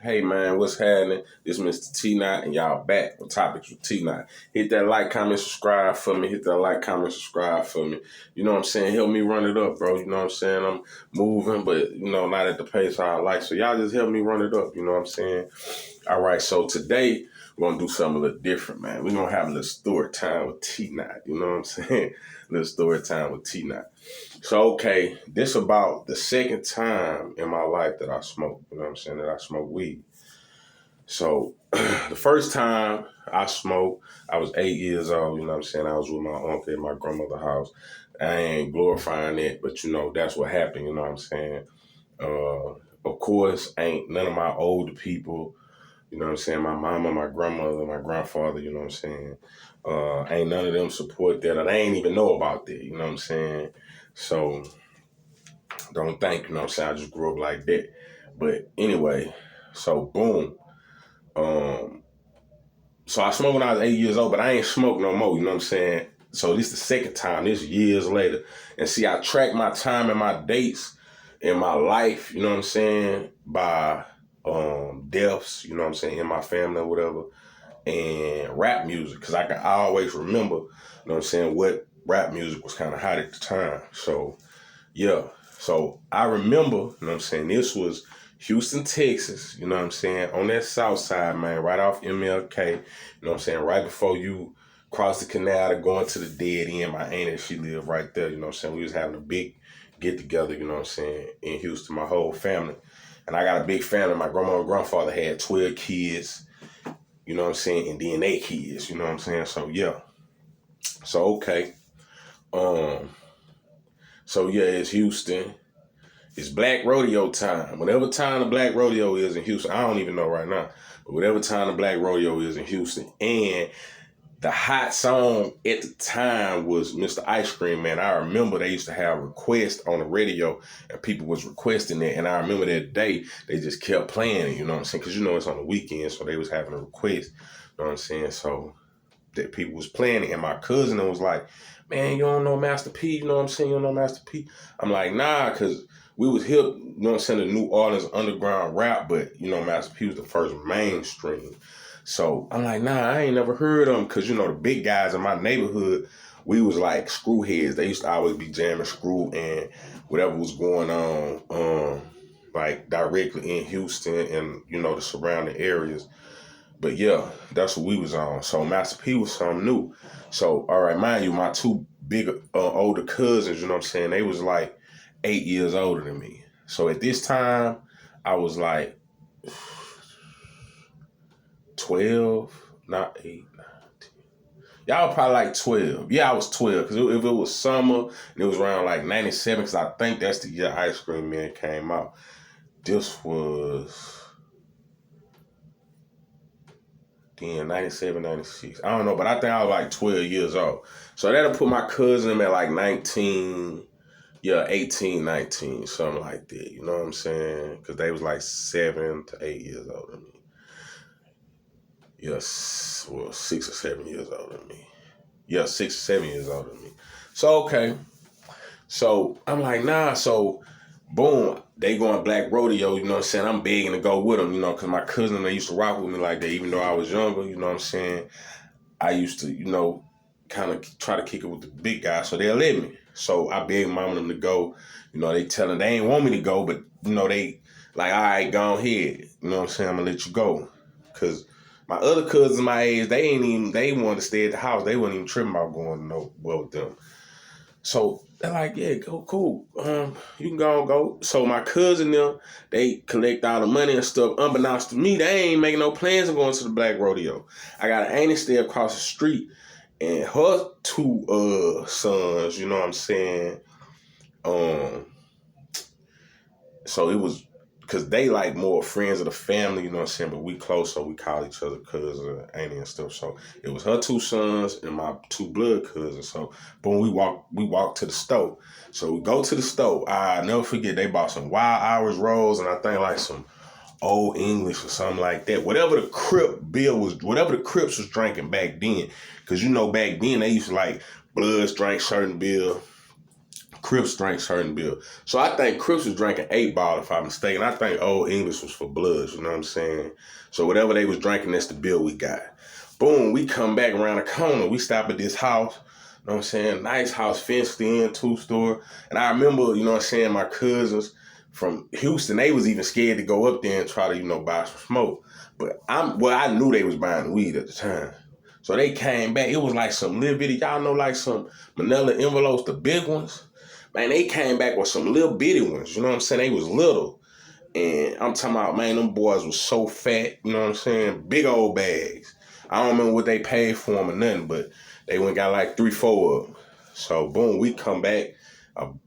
Hey man, what's happening? This Mr. T Knot and y'all back with topics with T Knot. Hit that like, comment, subscribe for me. Hit that like, comment, subscribe for me. You know what I'm saying? Help me run it up, bro. You know what I'm saying? I'm moving, but not at the pace I like. So y'all just help me run it up. You know what I'm saying? All right. So today we're gonna do something a little different, man. We're gonna have a little story time with T Knot. You know what I'm saying? A little story time with T Knot. So okay, this about the second time in my life that I smoked. You know what I'm saying? That I smoked weed. So the first time I smoked, I was 8 years old. You know what I'm saying? I was with my uncle at my grandmother's house. I ain't glorifying it, but that's what happened. You know what I'm saying? Of course, ain't none of my older people. You know what I'm saying? My mama, my grandmother, my grandfather. You know what I'm saying? Ain't none of them support that, or they ain't even know about that. You know what I'm saying? So don't think. You know what I'm saying? I just grew up like that. But anyway, so boom. Um, So I smoked when I was 8 years old, but I ain't smoked no more. You know what I'm saying? So this is the second time. This years later, and see, I track my time and my dates in my life. You know what I'm saying? By deaths. You know what I'm saying, in my family or whatever, and rap music, because I always remember. You know what I'm saying, what rap music was kind of hot at the time. So yeah. So I remember, you know what I'm saying, this was Houston, Texas, you know what I'm saying, on that south side, man, right off MLK, you know what I'm saying, right before you cross the canal to go into the dead end. My aunt, she lived right there, you know what I'm saying. We was having a big get together, you know what I'm saying, in Houston, my whole family. And I got a big family. My grandma and grandfather had 12 kids, you know what I'm saying, and then 8 kids, you know what I'm saying. So yeah. So okay. Um, so yeah, it's Houston. It's Black Rodeo time. Whatever time the Black Rodeo is in Houston, I don't even know right now, but whatever time the Black Rodeo is in Houston. And the hot song at the time was Mr. Ice Cream Man. I remember they used to have requests on the radio and people was requesting it. And I remember that day they just kept playing it, you know what I'm saying? Because it's on the weekend, so they was having a request, you know what I'm saying? So that people was playing it. And my cousin was like, man, you don't know Master P, you know what I'm saying? You don't know Master P? I'm like, nah, because we was hip, you know what I'm saying, the New Orleans underground rap, but, Master P was the first mainstream. So I'm like, nah, I ain't never heard of them, because, the big guys in my neighborhood, we was like screw heads. They used to always be jamming screw and whatever was going on, like directly in Houston and, the surrounding areas. But yeah, that's what we was on. So Master P was something new. So, all right, mind you, my two big older cousins, you know what I'm saying, they was like 8 years older than me. So at this time, I was like 12, not 8, 9, 10. Y'all were probably like 12. Yeah, I was 12. Because if it was summer, and it was around like 97, because I think that's the year Ice Cream Man came out. This was... then 97, 96. I don't know, but I think I was like 12 years old. So that'll put my cousin at like 19, 18, 19, something like that. You know what I'm saying? Because they was like 7 to 8 years older than me. Yes, well, 6 or 7 years older than me. Yeah, 6 or 7 years older than me. So, okay. So I'm like, nah, so boom, they going Black Rodeo, you know what I'm saying? I'm begging to go with them, because my cousin, they used to rock with me like that, even though I was younger, you know what I'm saying? I used to, kind of try to kick it with the big guys, so they'll let me. So I begged mom and them to go. They telling they ain't want me to go, but, they like, all right, go ahead. You know what I'm saying? I'm going to let you go. Because my other cousins my age, they wanted to stay at the house. They wasn't even tripping about going nowhere with them. So they're like, yeah, go, cool. You can go. So my cousin them, they collect all the money and stuff. Unbeknownst to me, they ain't making no plans of going to the Black Rodeo. I got an auntie stay across the street, and her two sons, you know what I'm saying? So it was because they like more friends of the family, you know what I'm saying? But we close, so we call each other cousin, auntie and stuff. So it was her two sons and my two blood cousins. So boom, we walk to the store. So we go to the store. I never forget, they bought some Wild Irish rolls and I think like some Old English or something like that. Whatever the Crips was drinking back then. Because back then they used to like Bloods drank certain beer, Crips drank certain beer. So I think Crips was drinking 8 Ball, if I'm mistaken. I think Old English was for Bloods, you know what I'm saying? So whatever they was drinking, that's the bill we got. Boom, we come back around the corner. We stop at this house, you know what I'm saying? Nice house, fenced in, 2-store. And I remember, you know what I'm saying, my cousins from Houston, they was even scared to go up there and try to, buy some smoke. But I knew they was buying weed at the time. So they came back. It was like some little bitty, y'all know, like some manila envelopes, the big ones. Man, they came back with some little bitty ones. You know what I'm saying? They was little. And I'm talking about, man, them boys was so fat. You know what I'm saying? Big old bags. I don't remember what they paid for them or nothing, but they went and got like 3-4 of them. So, boom, we come back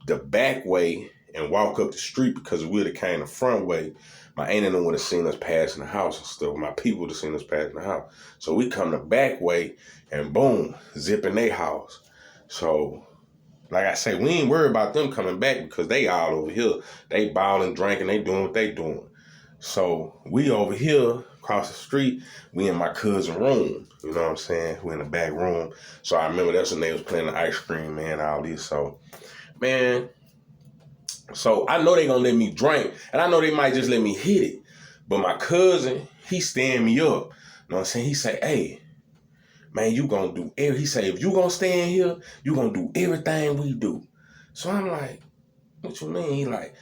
the back way and walk up the street because we would have came the front way. My aunt and them would have seen us passing the house and stuff. My people would have seen us passing the house. So we come the back way and boom, zip in their house. So, like I say, we ain't worried about them coming back because they all over here. They balling, drinking, they doing what they doing. So we over here across the street, we in my cousin's room. You know what I'm saying? We in the back room. So I remember that's when they was playing the ice cream, man, all this. So, man, so I know they gonna let me drink, and I know they might just let me hit it. But my cousin, he stand me up. You know what I'm saying? He say, hey, man, you gonna do he say, if you gonna stay in here, you gonna do everything we do. So I'm like, what you mean? He like,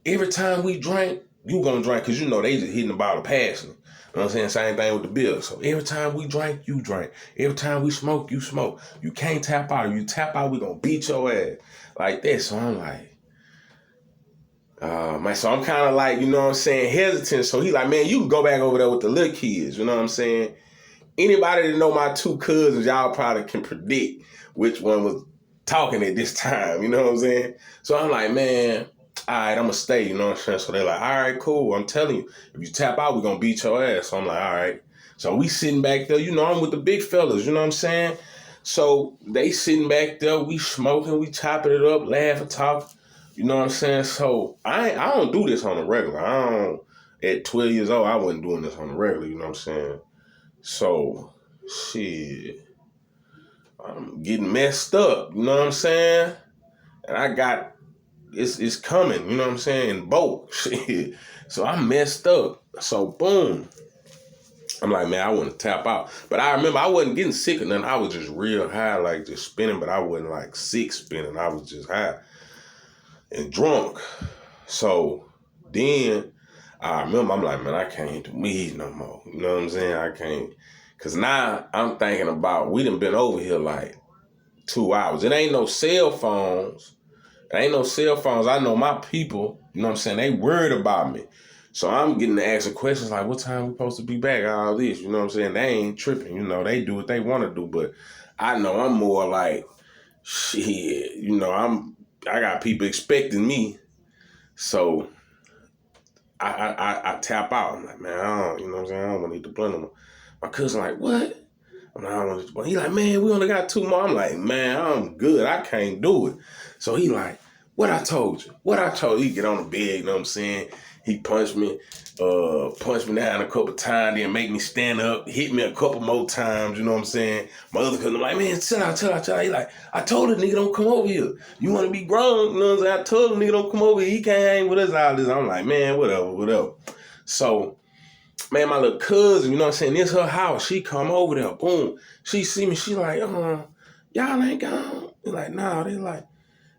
every time we drink, you gonna drink, cause they just hitting the bottle passing. You know what I'm saying? Same thing with the bill. So every time we drink, you drink. Every time we smoke, you smoke. You can't tap out. If you tap out, we gonna beat your ass. Like that. So I'm like, man, so I'm kind of like, you know what I'm saying, hesitant. So he like, man, you can go back over there with the little kids. You know what I'm saying? Anybody that know my 2 cousins, y'all probably can predict which one was talking at this time. You know what I'm saying? So I'm like, man, all right, I'm going to stay. You know what I'm saying? So they're like, all right, cool. I'm telling you, if you tap out, we're going to beat your ass. So I'm like, all right. So we sitting back there. I'm with the big fellas. You know what I'm saying? So they sitting back there. We smoking. We chopping it up, laughing, talking. You know what I'm saying? So I don't do this on the regular. At 12 years old, I wasn't doing this on the regular. You know what I'm saying? So, shit, I'm getting messed up, you know what I'm saying? And I got, it's coming, you know what I'm saying, in bulk, shit. So I'm messed up. So, boom. I'm like, man, I want to tap out. But I remember I wasn't getting sick or nothing. I was just real high, like just spinning, but I wasn't like sick spinning. I was just high and drunk. So, then I remember I'm like, man, I can't do weed no more. You know what I'm saying? I can't. Because now I'm thinking about, we done been over here like 2 hours. It ain't no cell phones. I know my people, you know what I'm saying, they worried about me. So I'm getting to asking questions like, what time we supposed to be back? All this, you know what I'm saying? They ain't tripping. They do what they want to do. But I know I'm more like, shit, I got people expecting me. So I tap out. I'm like, man, I don't, you know what I'm saying? I don't want to eat the blunt no more. My cousin like, what? I'm like, I don't want to eat the blunt. He like, man, we only got 2 more. I'm like, man, I'm good. I can't do it. So he like, what I told you? He get on the bed, you know what I'm saying? He punched me down a couple times, then make me stand up, hit me a couple more times, you know what I'm saying? My other cousin, I'm like, man, chill out. He like, I told the nigga don't come over here. You want to be grown, you know what I'm saying? I told the nigga don't come over here. He can't hang with us, all this. I'm like, man, whatever. So, man, my little cousin, you know what I'm saying? This her house. She come over there, boom. She see me, she like, y'all ain't gone. They like, nah,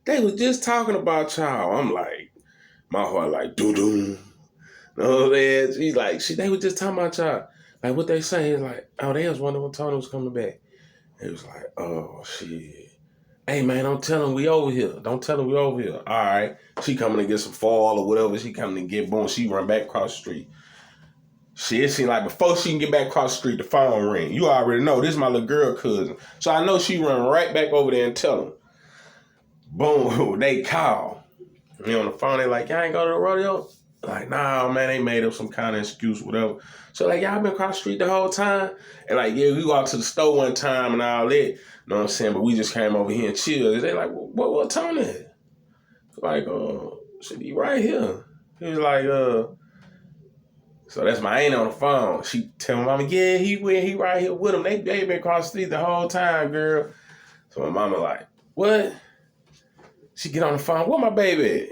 they was just talking about y'all. I'm like, my heart like, doo-doo. No, man. She's like, they was just talking about y'all. Like, what they say is like, oh, they was wondering when Tony was coming back. It was like, oh, shit. Hey, man, don't tell them we over here. All right. She coming to get some fall or whatever. She coming to get, boom, she run back across the street. Shit, it seemed like before she can get back across the street, the phone ring. You already know, this is my little girl cousin. So I know she run right back over there and tell them. Boom, they call. Me on the phone, they like, y'all ain't go to the rodeo? Like, nah, man, they made up some kind of excuse, whatever. So, like, y'all been across the street the whole time? And, like, yeah, we walked to the store one time and all that. You know what I'm saying? But we just came over here and chilled. They like, what Tony? Like, should be right here. He was like, so that's my aunt on the phone. She tell my mama, yeah, he right here with him. They been across the street the whole time, girl. So my mama like, what? She get on the phone. Where my baby at?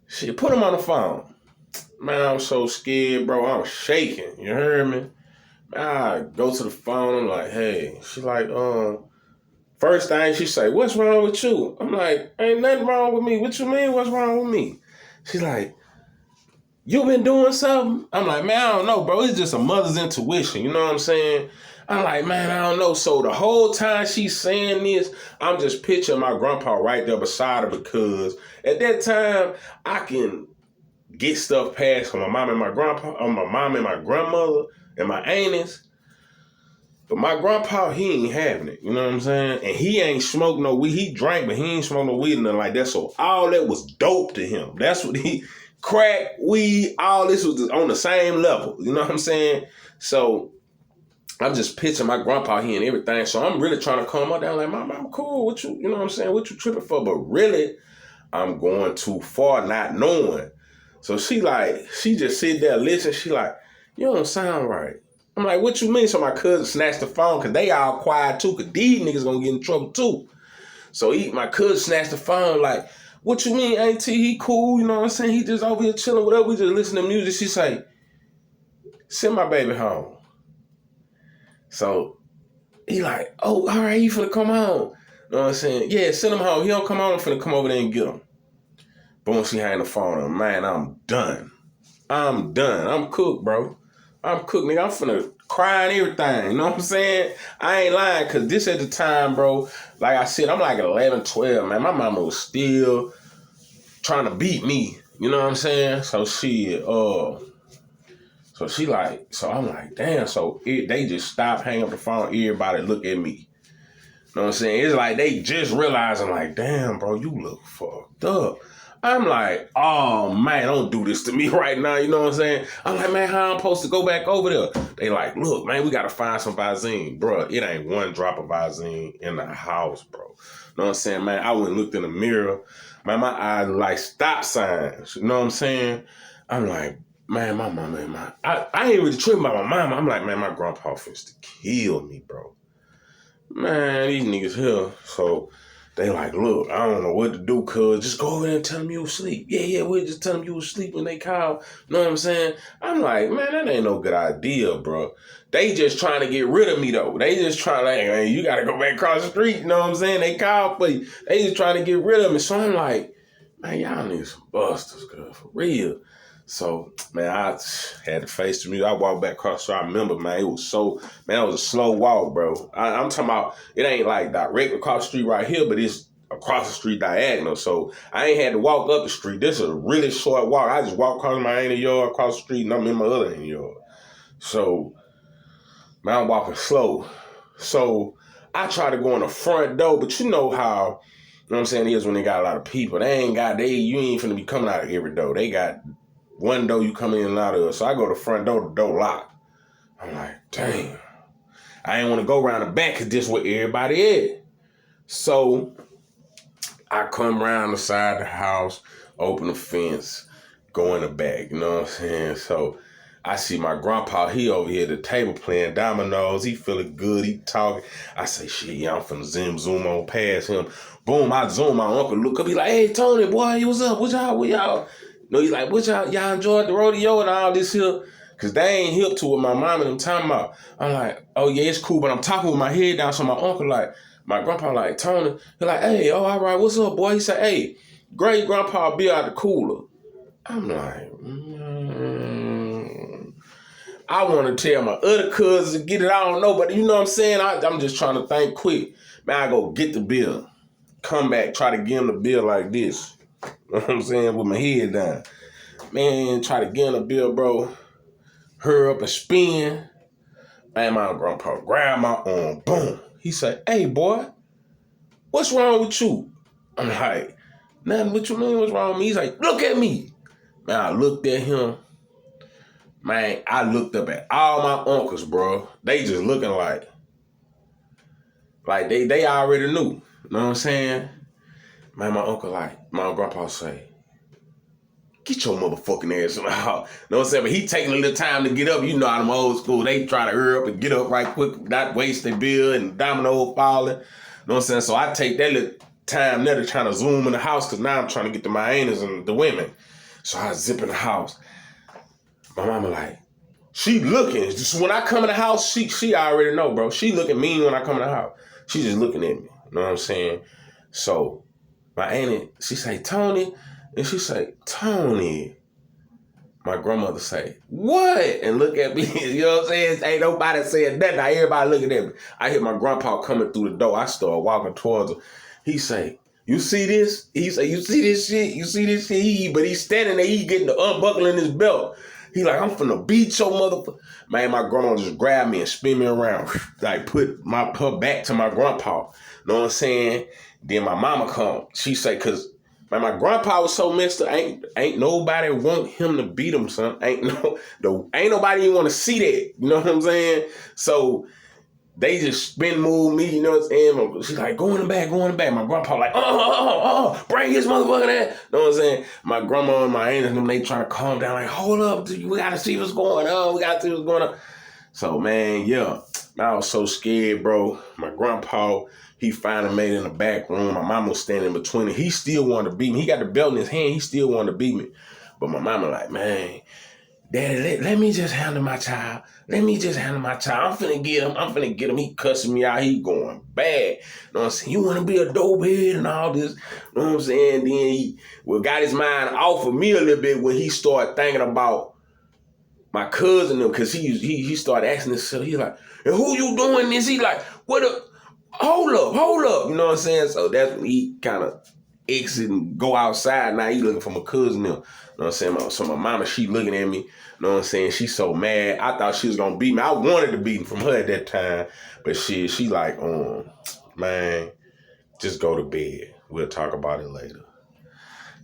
She put him on the phone. Man, I was so scared, bro. I was shaking. You heard me? Man, I go to the phone. I'm like, hey. She like, first thing she say, what's wrong with you? I'm like, ain't nothing wrong with me. What you mean, what's wrong with me? She's like, you been doing something? I'm like, man, I don't know, bro. It's just a mother's intuition. You know what I'm saying? I'm like, man, I don't know. So the whole time she's saying this, I'm just picturing my grandpa right there beside her because at that time, I can get stuff passed from my mom and my grandpa, or my mom and my grandmother and my aunties. But my grandpa, he ain't having it. You know what I'm saying? And he ain't smoked no weed. He drank, but he ain't smoked no weed or nothing like that. So all that was dope to him. That's what crack, weed, all this was on the same level. You know what I'm saying? So I'm just picturing my grandpa here and everything. So I'm really trying to calm her down. Like, Mom, I'm cool. What you know what I'm saying? What you tripping for? But really, I'm going too far not knowing. So she just sit there listen. She like, you don't sound right. I'm like, what you mean? So my cousin snatched the phone because they all quiet too because these niggas gonna get in trouble too. So my cousin snatched the phone like, what you mean, auntie? He cool, you know what I'm saying? He just over here chilling, whatever. We just listen to music. She say, send my baby home. So he like, oh, all right, you finna come home. You know what I'm saying? Yeah, send him home. He don't come home, I'm finna come over there and get him. Boom, she hang the phone on. Man, I'm done. I'm cooked, bro. I'm cooked, nigga. I'm finna cry and everything. You know what I'm saying? I ain't lying, because this at the time, bro, like I said, I'm like 11, 12, man. My mama was still trying to beat me. You know what I'm saying? So I'm like, damn. So they just stop, hang up the phone. Everybody look at me. You know what I'm saying? It's like they just realizing, like, damn, bro, you look fucked up. I'm like, oh, man, don't do this to me right now. You know what I'm saying? I'm like, man, how I'm supposed to go back over there? They like, look, man, we got to find some Visine. Bro, it ain't one drop of Visine in the house, bro. You know what I'm saying, man? I went and looked in the mirror. Man, my eyes like stop signs. You know what I'm saying? I'm like, man, my mama and I ain't really tripping about my mama. I'm like, man, my grandpa finna to kill me, bro. Man, these niggas here. So they like, look, I don't know what to do, cuz just go over there and tell them you was asleep. Yeah, we'll just tell them you was asleep when they call. You know what I'm saying? I'm like, man, that ain't no good idea, bro. They just trying to get rid of me, though. They just trying to, like, hey, you got to go back across the street. You know what I'm saying? They call for you. They just trying to get rid of me. So I'm like, man, y'all need some busters, cuz, for real. So, man, I had to face the music. I walked back across, so I remember, man, it was a slow walk, bro. I'm talking about, it ain't like direct across the street right here, but it's across the street diagonal. So I ain't had to walk up the street. This is a really short walk. I just walked across my auntie yard, across the street, and I'm in my other auntie yard. So, man, I'm walking slow. So I try to go in the front door, but you know how, you know what I'm saying, it is when they got a lot of people. You ain't finna be coming out of every door. They got one door you come in and out of. So I go to the front door, the door locked. I'm like, damn. I ain't want to go around the back because this is where everybody is. So I come around the side of the house, open the fence, go in the back. You know what I'm saying? So I see my grandpa, he over here at the table playing dominoes. He feeling good. He talking. I say, shit, yeah, I'm finna zoom on past him. Boom, I zoom. My uncle look up. He like, hey, Tony, boy, what's up? What y'all? No, he's like, what y'all enjoyed the rodeo and all this here? Because they ain't hip to what my mom and them talking about. I'm like, oh, yeah, it's cool, but I'm talking with my head down. So my uncle like, my grandpa like, Tony, he like, hey, oh, all right, what's up, boy? He said, hey, great grandpa be out the cooler. I'm like, I want to tell my other cousins to get it. I don't know, but you know what I'm saying? I'm just trying to think quick. Man, I go get the bill. Come back, try to give him the bill like this. You know what I'm saying? With my head down. Man, try to get him the bill, bro. Hurry up and spin. Man, my grandpa grabbed my arm. Boom. He said, hey, boy, what's wrong with you? I'm like, nothing. What you mean? What's wrong with me? He's like, look at me. Man, I looked at him. Man, I looked up at all my uncles, bro. They just looking like they already knew. You know what I'm saying? Man, my grandpa say, get your motherfucking ass in the house. You know what I'm saying? But he taking a little time to get up. You know how them old school, they try to hurry up and get up right quick, not waste their bill and domino falling. You know what I'm saying? So I take that little time there to trying to zoom in the house because now I'm trying to get the hyenas and the women. So I zip in the house. My mama like, she looking. Just when I come in the house, she already know, bro. She looking mean when I come in the house. She just looking at me. You know what I'm saying? So my auntie, she say, Tony. And she say, Tony. My grandmother say, what? And look at me. You know what I'm saying? Ain't nobody saying nothing. Now everybody looking at me. I hear my grandpa coming through the door. I start walking towards her. He say, you see this? He say, you see this shit? You see this shit? But he's standing there. He getting the unbuckling his belt. He like, I'm finna beat your motherfucker. Man, my grandma just grabbed me and spin me around. Like put her back to my grandpa. Know what I'm saying? Then my mama come. She say, cause man, my grandpa was so messed up. Ain't nobody want him to beat him, son. Ain't nobody even want to see that. You know what I'm saying? So they just spin move me, you know what I'm saying? She's like, go in the back, go in the back. My grandpa like, bring his motherfucker there. You know what I'm saying? My grandma and my aunt and them, they trying to calm down, like, hold up, we gotta see what's going on. We gotta see what's going on. So, man, yeah, I was so scared, bro. My grandpa, he finally made it in the back room. My mama was standing between him. He still wanted to beat me. He got the belt in his hand. He still wanted to beat me. But my mama like, man, Daddy, let me just handle my child. Let me just handle my child. I'm finna get him. He cussing me out. He going bad. You know what I'm saying? You want to be a dopehead and all this. You know what I'm saying? Then he got his mind off of me a little bit when he started thinking about my cousin, because he started asking himself, he's like, and who you doing this? He like, hold up. You know what I'm saying? So that's when he kind of exit and go outside. Now he looking for my cousin now. You know what I'm saying? So my mama, she looking at me. You know what I'm saying? She so mad. I thought she was going to beat me. I wanted to beat him from her at that time. But she like, man, just go to bed. We'll talk about it later.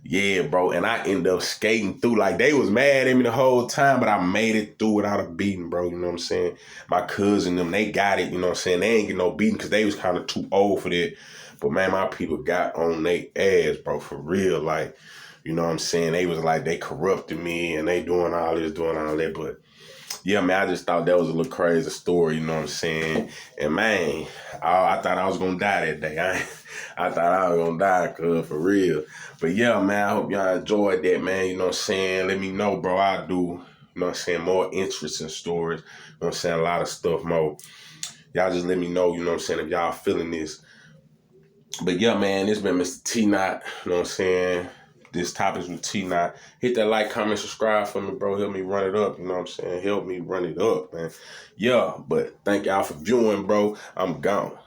Yeah, bro, and I ended up skating through. Like, they was mad at me the whole time, but I made it through without a beating, bro. You know what I'm saying? My cousin, them, they got it, you know what I'm saying? They ain't get no beating because they was kind of too old for that. But, man, my people got on their ass, bro, for real. Like, you know what I'm saying? They was like, they corrupted me, and they doing all this, doing all that. But, yeah, man, I just thought that was a little crazy story, you know what I'm saying? And, man, I thought I was going to die that day. I thought I was going to die, cuz, for real. But, yeah, man, I hope y'all enjoyed that, man. You know what I'm saying? Let me know, bro. I do, you know what I'm saying, more interesting stories. You know what I'm saying? A lot of stuff more. Y'all just let me know, you know what I'm saying, if y'all feeling this. But, yeah, man, this been Mr. T-Knot, you know what I'm saying? This Topics with T-Knot. Hit that like, comment, subscribe for me, bro. Help me run it up, you know what I'm saying? Help me run it up, man. Yeah, but thank y'all for viewing, bro. I'm gone.